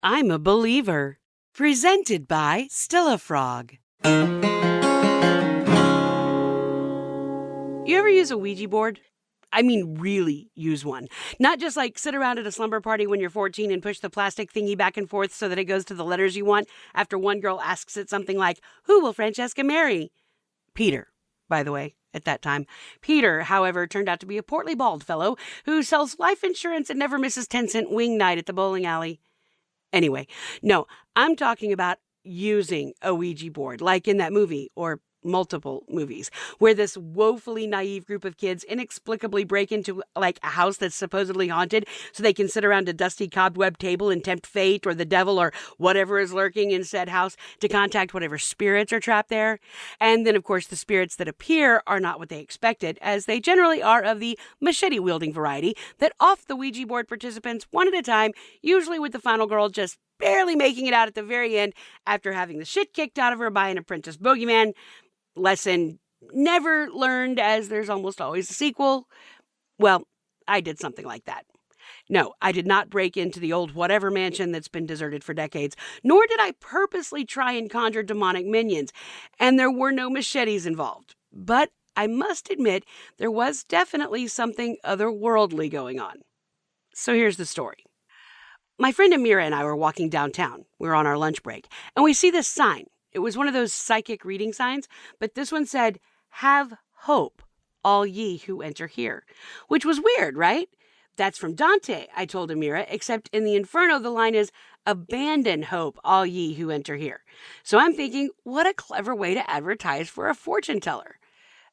I'm a Believer. Presented by Stillafrog. You ever use a Ouija board? I mean, really use one. Not just like sit around at a slumber party when you're 14 and push the plastic thingy back and forth so that it goes to the letters you want after one girl asks it something like, "Who will Francesca marry?" Peter, by the way, at that time. Peter, however, turned out to be a portly bald fellow who sells life insurance and never misses 10-cent wing night at the bowling alley. Anyway, no, I'm talking about using a Ouija board, like in that movie, or multiple movies, where this woefully naive group of kids inexplicably break into like a house that's supposedly haunted so they can sit around a dusty cobweb table and tempt fate or the devil or whatever is lurking in said house to contact whatever spirits are trapped there. And then, of course, the spirits that appear are not what they expected, as they generally are of the machete-wielding variety that off the Ouija board participants one at a time, usually with the final girl just barely making it out at the very end after having the shit kicked out of her by an apprentice bogeyman. Lesson never learned, as there's almost always a sequel. Well, I did something like that. No, I did not break into the old whatever mansion that's been deserted for decades, nor did I purposely try and conjure demonic minions, and there were no machetes involved. But I must admit, there was definitely something otherworldly going on. So here's the story. My friend Amira and I were walking downtown. We were on our lunch break, and we see this sign. It was one of those psychic reading signs, but this one said, "Have hope, all ye who enter here," which was weird, right? That's from Dante, I told Amira, except in the Inferno, the line is, "Abandon hope, all ye who enter here." So I'm thinking, what a clever way to advertise for a fortune teller.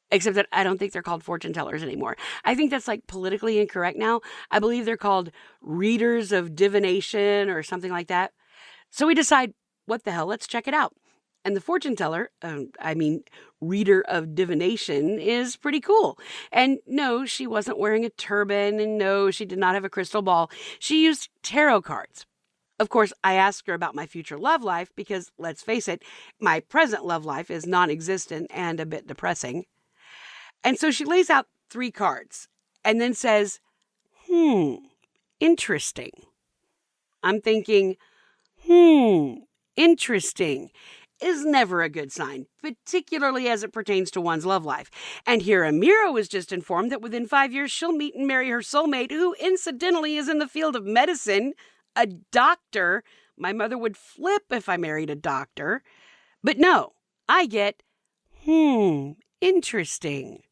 Except that I don't think they're called fortune tellers anymore. I think that's like politically incorrect now. I believe they're called readers of divination or something like that. So we decide, what the hell, let's check it out. And the fortune teller, reader of divination, is pretty cool. And no, she wasn't wearing a turban, and no, she did not have a crystal ball. She used tarot cards. Of course, I asked her about my future love life because, let's face it, my present love life is non-existent and a bit depressing. And so she lays out 3 cards and then says, interesting. I'm thinking, interesting is never a good sign, particularly as it pertains to one's love life. And here Amira was just informed that within 5 years she'll meet and marry her soulmate, who incidentally is in the field of medicine, a doctor. My mother would flip if I married a doctor. But no, I get, interesting.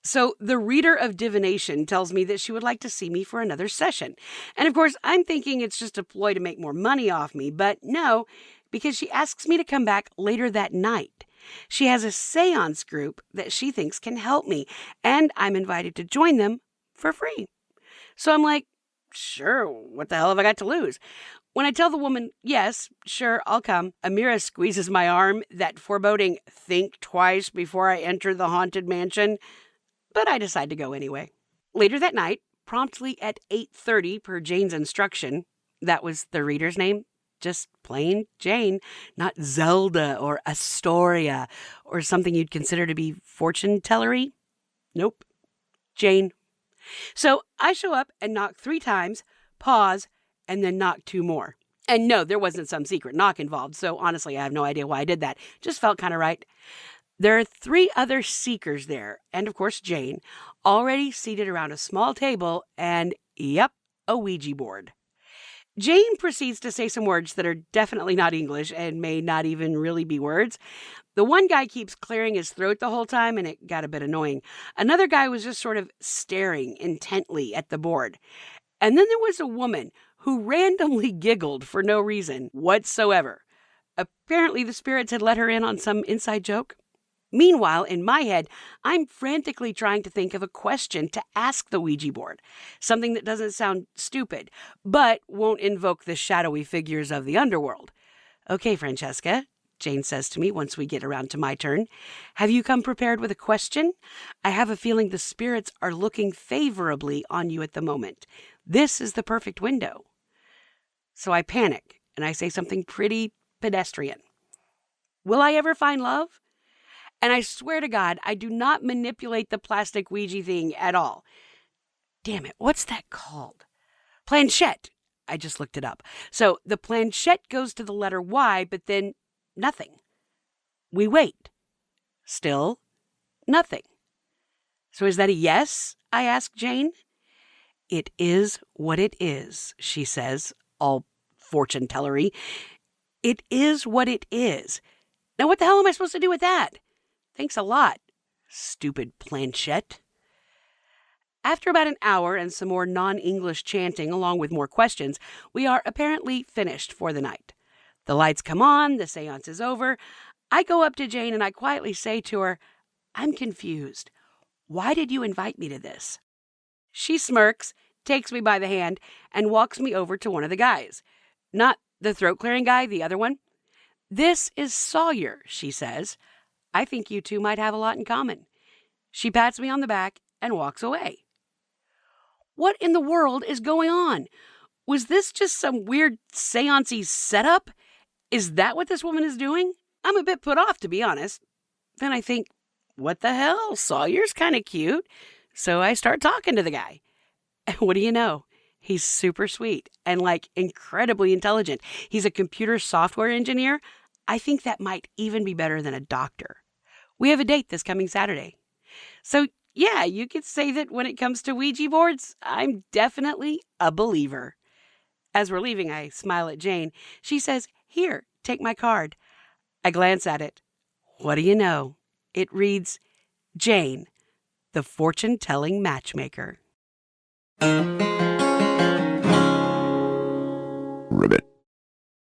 So the reader of divination tells me that she would like to see me for another session. And of course, I'm thinking it's just a ploy to make more money off me, but no, because she asks me to come back later that night. She has a seance group that she thinks can help me, and I'm invited to join them for free. So I'm like, sure, what the hell have I got to lose? When I tell the woman, yes, sure, I'll come, Amira squeezes my arm, that foreboding, think twice before I enter the haunted mansion. But I decide to go anyway. Later that night, promptly at 8:30 per Jane's instruction, that was the reader's name, just plain Jane, not Zelda or Astoria or something you'd consider to be fortune-tellery. Nope, Jane. So I show up and knock 3 times, pause, and then knock 2 more. And no, there wasn't some secret knock involved, so honestly, I have no idea why I did that. Just felt kind of right. There are 3 other seekers there, and of course Jane, already seated around a small table and, yep, a Ouija board. Jane proceeds to say some words that are definitely not English and may not even really be words. The one guy keeps clearing his throat the whole time, and it got a bit annoying. Another guy was just sort of staring intently at the board. And then there was a woman who randomly giggled for no reason whatsoever. Apparently the spirits had let her in on some inside joke. Meanwhile, in my head, I'm frantically trying to think of a question to ask the Ouija board. Something that doesn't sound stupid, but won't invoke the shadowy figures of the underworld. "Okay, Francesca," Jane says to me once we get around to my turn. "Have you come prepared with a question? I have a feeling the spirits are looking favorably on you at the moment. This is the perfect window." So I panic, and I say something pretty pedestrian. "Will I ever find love?" And I swear to God, I do not manipulate the plastic Ouija thing at all. Damn it, what's that called? Planchette. I just looked it up. So the planchette goes to the letter Y, but then nothing. We wait. Still nothing. So is that a yes? I asked Jane. It is what it is, she says, all fortune-tellery. It is what it is. Now what the hell am I supposed to do with that? Thanks a lot, stupid planchette. After about an hour and some more non-English chanting along with more questions, we are apparently finished for the night. The lights come on, the seance is over. I go up to Jane and I quietly say to her, I'm confused. Why did you invite me to this? She smirks, takes me by the hand, and walks me over to one of the guys. Not the throat-clearing guy, the other one. This is Sawyer, she says. I think you two might have a lot in common. She pats me on the back and walks away. What in the world is going on? Was this just some weird seance-y setup? Is that what this woman is doing? I'm a bit put off, to be honest. Then I think, what the hell? Sawyer's kind of cute. So I start talking to the guy. And what do you know? He's super sweet and incredibly intelligent. He's a computer software engineer. I think that might even be better than a doctor. We have a date this coming Saturday. So yeah, you could say that when it comes to Ouija boards, I'm definitely a believer. As we're leaving, I smile at Jane. She says, Here, take my card. I glance at it. What do you know? It reads, Jane, the fortune-telling matchmaker. Ribbit.